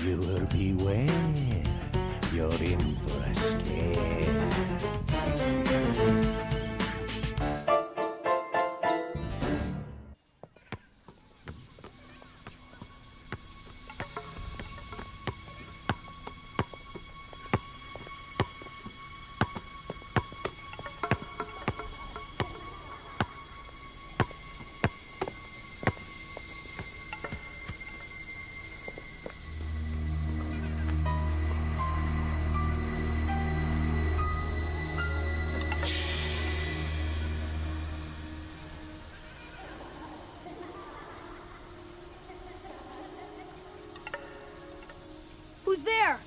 Viewer beware, you're in for a scare. Who's there?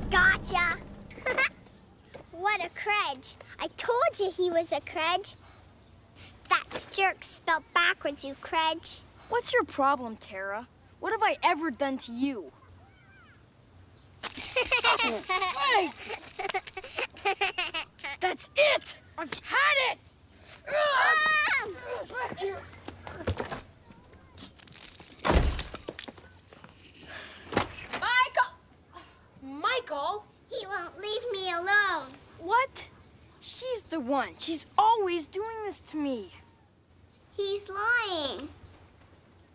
Gotcha! What a credge. I told you he was a credge. That's jerk spelled backwards, you credge. What's your problem, Tara? What have I ever done to you? Hey! That's it! I've had it! Michael! He won't leave me alone. What? She's the one. She's always doing this to me. He's lying.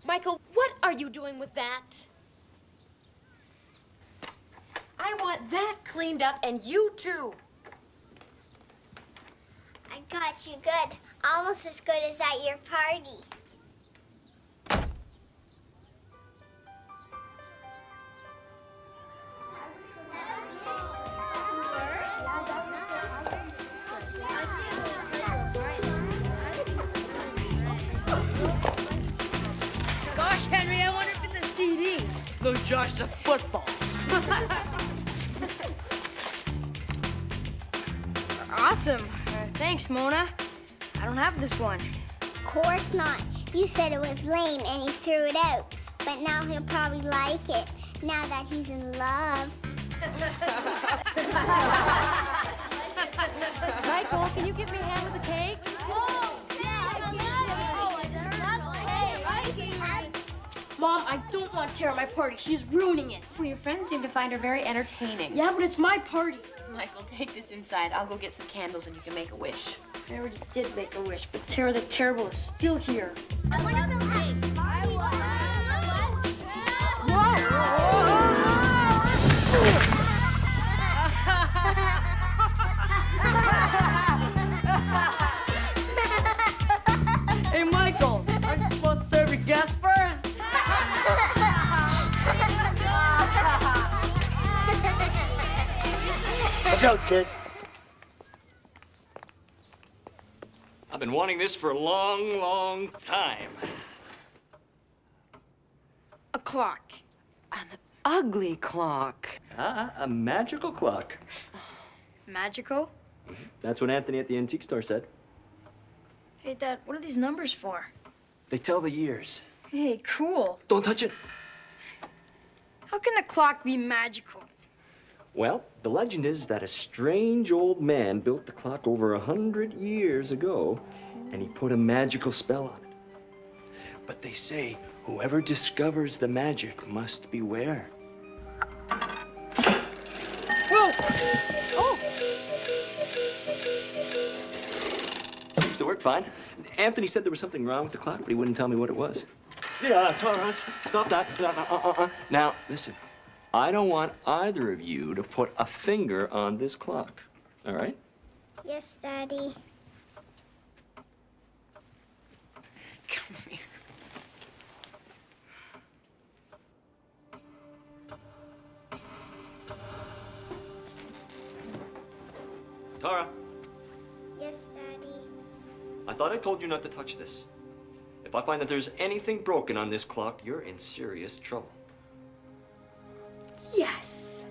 Michael, what are you doing with that? I want that cleaned up, and you too. I got you good. Almost as good as at your party. Gosh, Henry, I wonder if it's a CD. No, Josh, the football. Awesome. Thanks, Mona. I don't have this one. Of course not. You said it was lame and he threw it out. But now he'll probably like it, now that he's in love. Michael, can you give me a hand with the cake? Mom, I don't want Tara at my party. She's ruining it. Well, your friends seem to find her very entertaining. Yeah, but it's my party. Michael, take this inside. I'll go get some candles and you can make a wish. I already did make a wish, but Tara the Terrible is still here. I want to feel nice. Hey, Michael, aren't you supposed to serve your guests first? Look out, kid. I've been wanting this for a long, long time. A clock. An ugly clock. A magical clock. Magical? That's what Anthony at the antique store said. Hey, Dad, what are these numbers for? They tell the years. Hey, cool. Don't touch it. How can a clock be magical? Well, the legend is that a strange old man built the clock over 100 years ago, and he put a magical spell on it. But they say whoever discovers the magic must beware. Whoa! Oh! Seems to work fine. Anthony said there was something wrong with the clock, but he wouldn't tell me what it was. Yeah, stop that. Now, listen. I don't want either of you to put a finger on this clock, all right? Yes, Daddy. Come here. Tara, Yes, Daddy. I thought I told you not to touch this. If I find that there's anything broken on this clock, you're in serious trouble. Yes.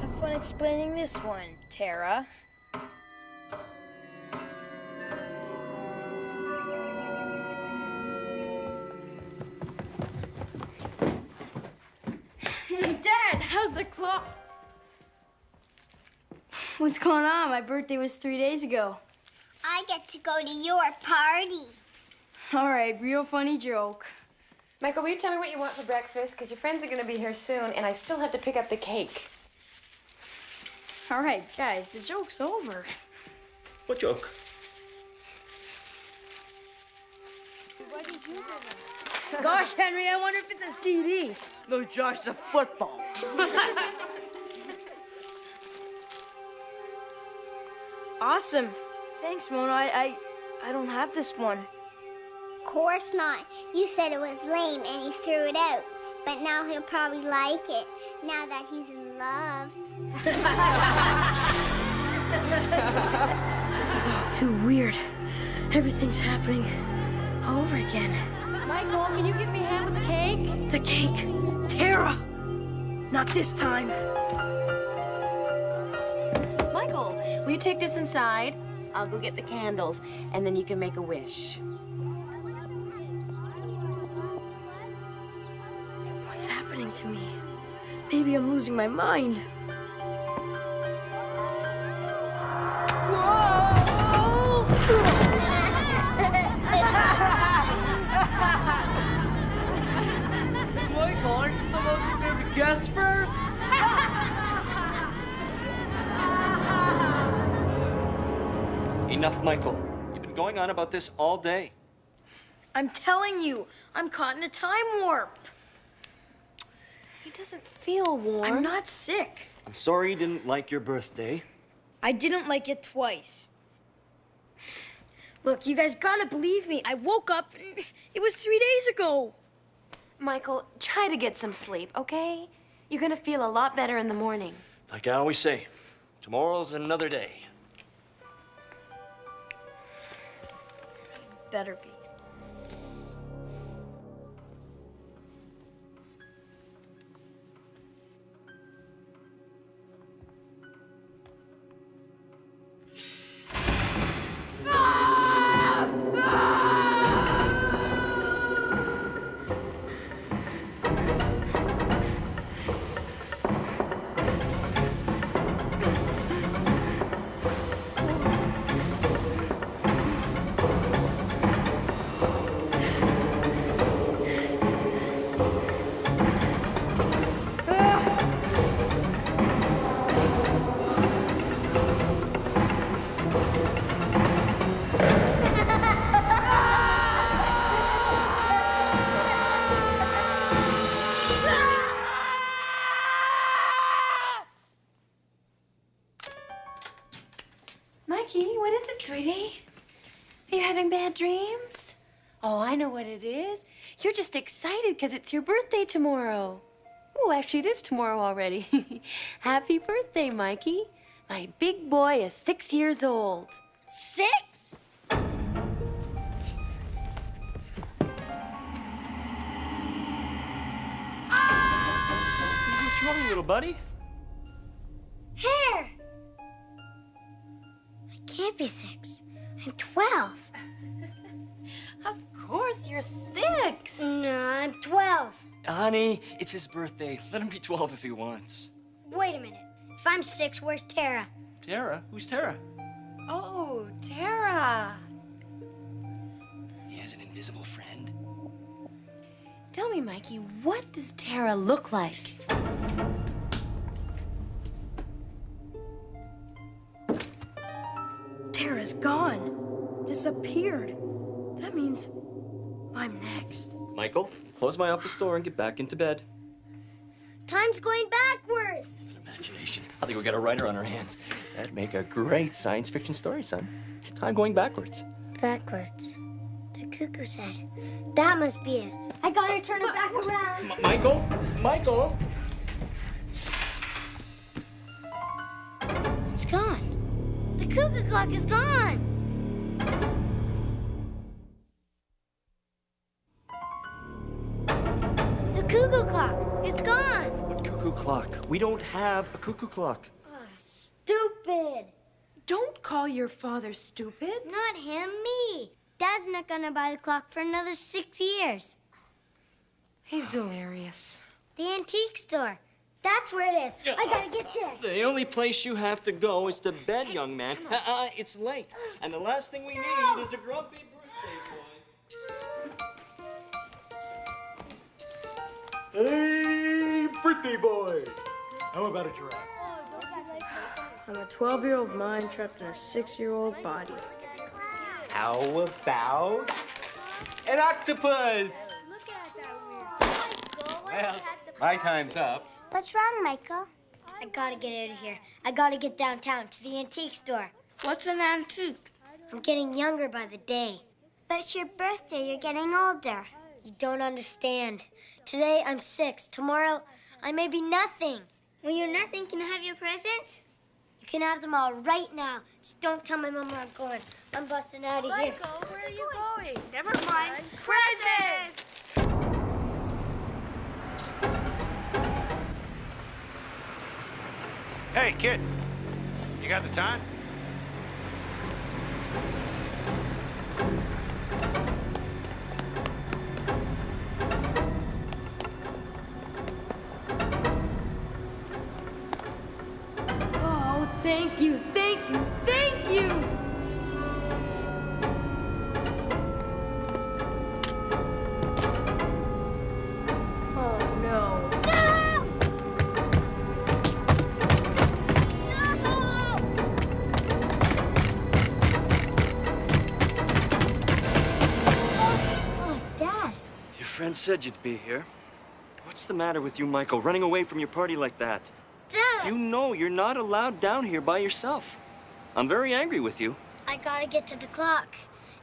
Have fun explaining this one, Tara. Hey, Dad, how's the clock? What's going on? My birthday was 3 days ago. I get to go to your party. All right, real funny joke. Michael, will you tell me what you want for breakfast? Because your friends are going to be here soon, and I still have to pick up the cake. All right, guys, the joke's over. What joke? Gosh, Henry, I wonder if it's a CD. No, Josh, it's a football. Awesome. Thanks, Mona. I don't have this one. Of course not. You said it was lame and he threw it out. But now he'll probably like it, now that he's in love. This is all too weird. Everything's happening all over again. Michael, can you give me a hand with the cake? The cake. Tara! Not this time. Michael, will you take this inside? I'll go get the candles, and then you can make a wish. What's happening to me? Maybe I'm losing my mind. Michael, aren't you supposed to serve your guests first? Enough, Michael. You've been going on about this all day. I'm telling you, I'm caught in a time warp. He doesn't feel warm. I'm not sick. I'm sorry you didn't like your birthday. I didn't like it twice. Look, you guys gotta believe me. I woke up and it was 3 days ago. Michael, try to get some sleep, okay? You're gonna feel a lot better in the morning. Like I always say, tomorrow's another day. Better be. having bad dreams? Oh, I know what it is. You're just excited because it's your birthday tomorrow. Oh, actually, it is tomorrow already. Happy birthday, Mikey. My big boy is 6 years old. 6? What's wrong, little buddy? Hair! I can't be 6. I'm 12. Of course, you're 6. No, I'm 12. Honey, it's his birthday. Let him be 12 if he wants. Wait a minute. If I'm 6, where's Tara? Tara? Who's Tara? Oh, Tara. He has an invisible friend. Tell me, Mikey, what does Tara look like? Tara's gone. Disappeared. That means I'm next. Michael, close my office door and get back into bed. Time's going backwards. Imagination. I think we got a writer on our hands. That'd make a great science fiction story, son. Time going backwards. Backwards. The cuckoo said. That must be it. I gotta turn it back around. Michael? Michael? It's gone. The cuckoo clock is gone. The cuckoo clock is gone. What cuckoo clock? We don't have a cuckoo clock. Oh, stupid. Don't call your father stupid. Not him, me. Dad's not gonna buy the clock for another 6 years. He's delirious. The antique store. That's where it is. I gotta get there. The only place you have to go is to bed, young man. It's late. And the last thing we need is a grumpy birthday boy. Hey, birthday boy! How about a giraffe? I'm a 12-year-old mind trapped in a 6-year-old body. How about an octopus? Well, my time's up. What's wrong, Michael? I gotta get out of here. I gotta get downtown to the antique store. What's an antique? I'm getting younger by the day. But it's your birthday. You're getting older. You don't understand. Today, I'm 6. Tomorrow, I may be nothing. When you're nothing, can I have your presents? You can have them all right now. Just don't tell my mom where I'm going. I'm busting out of here. Michael, where are you going? Never mind. Presents! Hey, kid. You got the time? Oh, thank you, thank you, thank you! Oh, no. Oh, Dad. Your friend said you'd be here. What's the matter with you, Michael, running away from your party like that? Dad! You know you're not allowed down here by yourself. I'm very angry with you. I gotta get to the clock.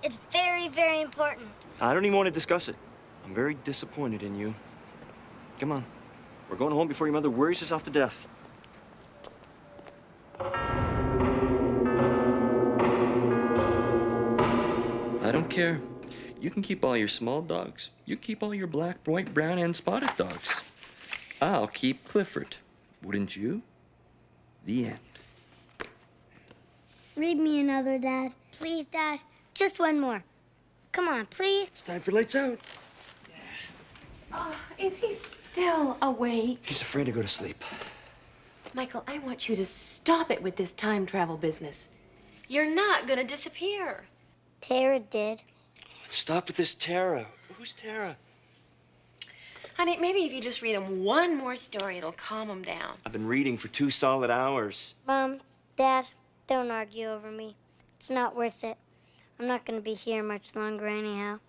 It's very, very important. I don't even want to discuss it. I'm very disappointed in you. Come on. We're going home before your mother worries herself to death. I don't care. You can keep all your small dogs. You keep all your black, white, brown, and spotted dogs. I'll keep Clifford. Wouldn't you? The end. Read me another, Dad. Please, Dad. Just one more. Come on, please. It's time for lights out. Oh, is he still awake? He's afraid to go to sleep. Michael, I want you to stop it with this time travel business. You're not gonna disappear. Tara did. Stop with this Tara. Who's Tara? Honey, maybe if you just read him one more story, it'll calm him down. I've been reading for 2 solid hours. Mom, Dad, don't argue over me. It's not worth it. I'm not gonna be here much longer anyhow.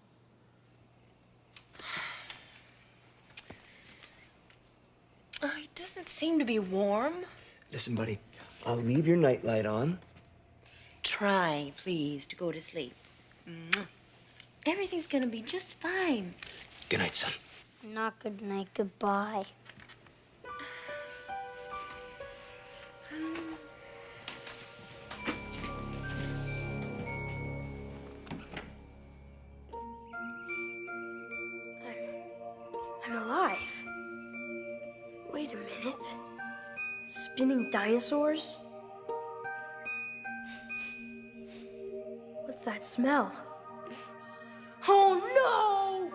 Oh, he doesn't seem to be warm. Listen, buddy, I'll leave your nightlight on. Try, please, to go to sleep. Everything's gonna be just fine. Good night, son. Not good night, goodbye. I'm alive. Wait a minute. Spinning dinosaurs? What's that smell? Oh no!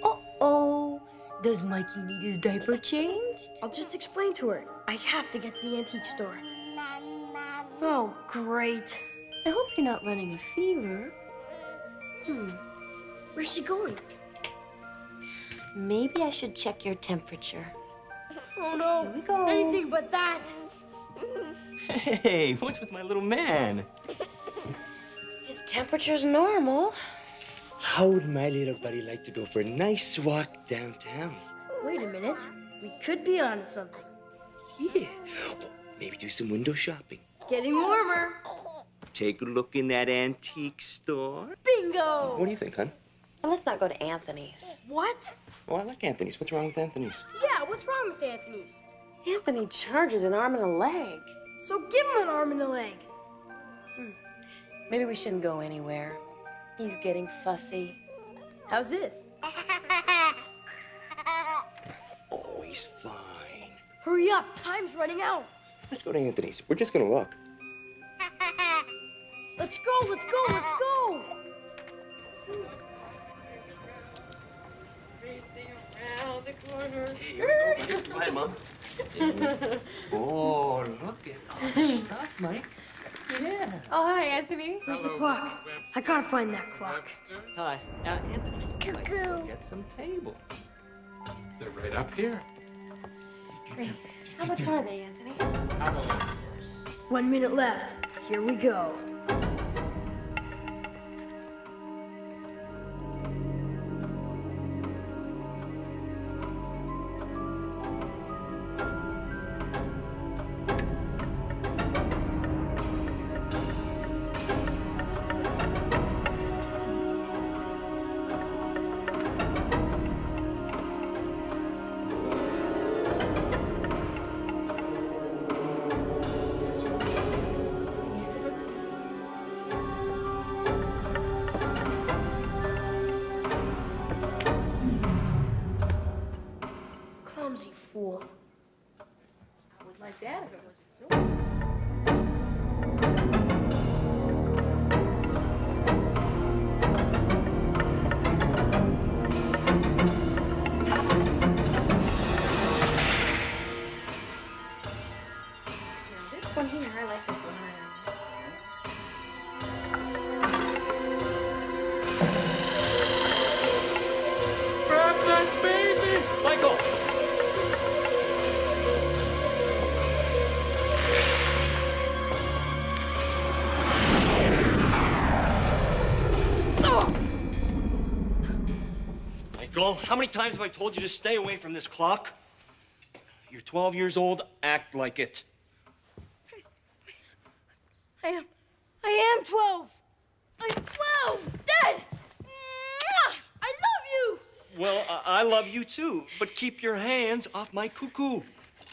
Uh-oh. Does Mikey need his diaper changed? I'll just explain to her. I have to get to the antique store. Oh, great. I hope you're not running a fever. Where's she going? Maybe I should check your temperature. Oh no! Here we go. Anything but that! Hey, what's with my little man? His temperature's normal. How would my little buddy like to go for a nice walk downtown? Wait a minute. We could be onto something. Yeah. Maybe do some window shopping. Getting warmer. Take a look in that antique store. Bingo! What do you think, hon? Well, let's not go to Anthony's. What? Oh, I like Anthony's. What's wrong with Anthony's? Yeah, what's wrong with Anthony's? Anthony charges an arm and a leg. So give him an arm and a leg. Maybe we shouldn't go anywhere. He's getting fussy. How's this? Oh, he's fine. Hurry up, time's running out. Let's go to Anthony's. We're just gonna walk. Let's go, let's go, let's go! Racing around the corner. Hey, here we go. Go ahead, Mom. Oh, look at all this stuff, Mike. Yeah. Oh, hi, Anthony. Where's the clock? I gotta find that clock. Hi. Anthony. Cuckoo. Get some tables. They're right up here. Great. How much are they, Anthony? 1 minute left. Here we go. Clumsy fool. I would like that if it was a sword. Now this one here, I like this one around. Grab that baby! Michael! Michael, how many times have I told you to stay away from this clock? You're 12 years old. Act like it. I am 12. I'm 12. Dad! I love you! Well, I love you too, but keep your hands off my cuckoo.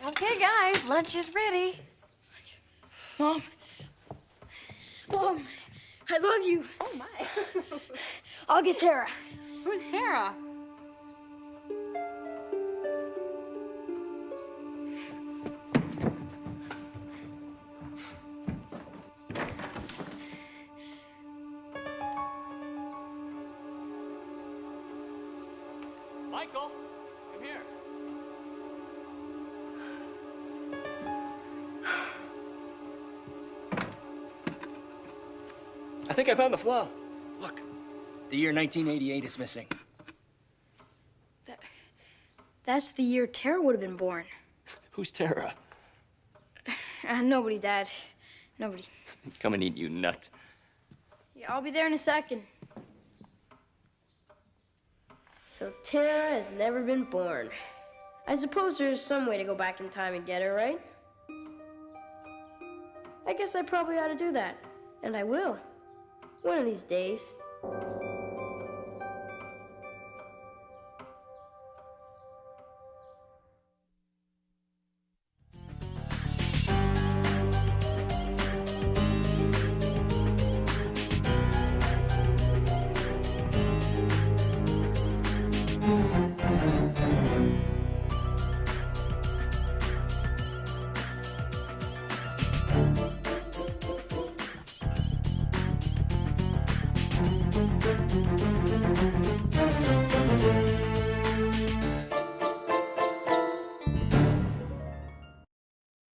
Okay, guys, lunch is ready. Mom, I love you. Oh, my. I'll get Tara. Who's Tara? Michael, come here. I think I found the flaw. Look, the year 1988 is missing. That's the year Tara would have been born. Who's Tara? Nobody, Dad. Nobody. Come and eat, you nut. Yeah, I'll be there in a second. So Tara has never been born. I suppose there's some way to go back in time and get her, right? I guess I probably ought to do that. And I will. One of these days.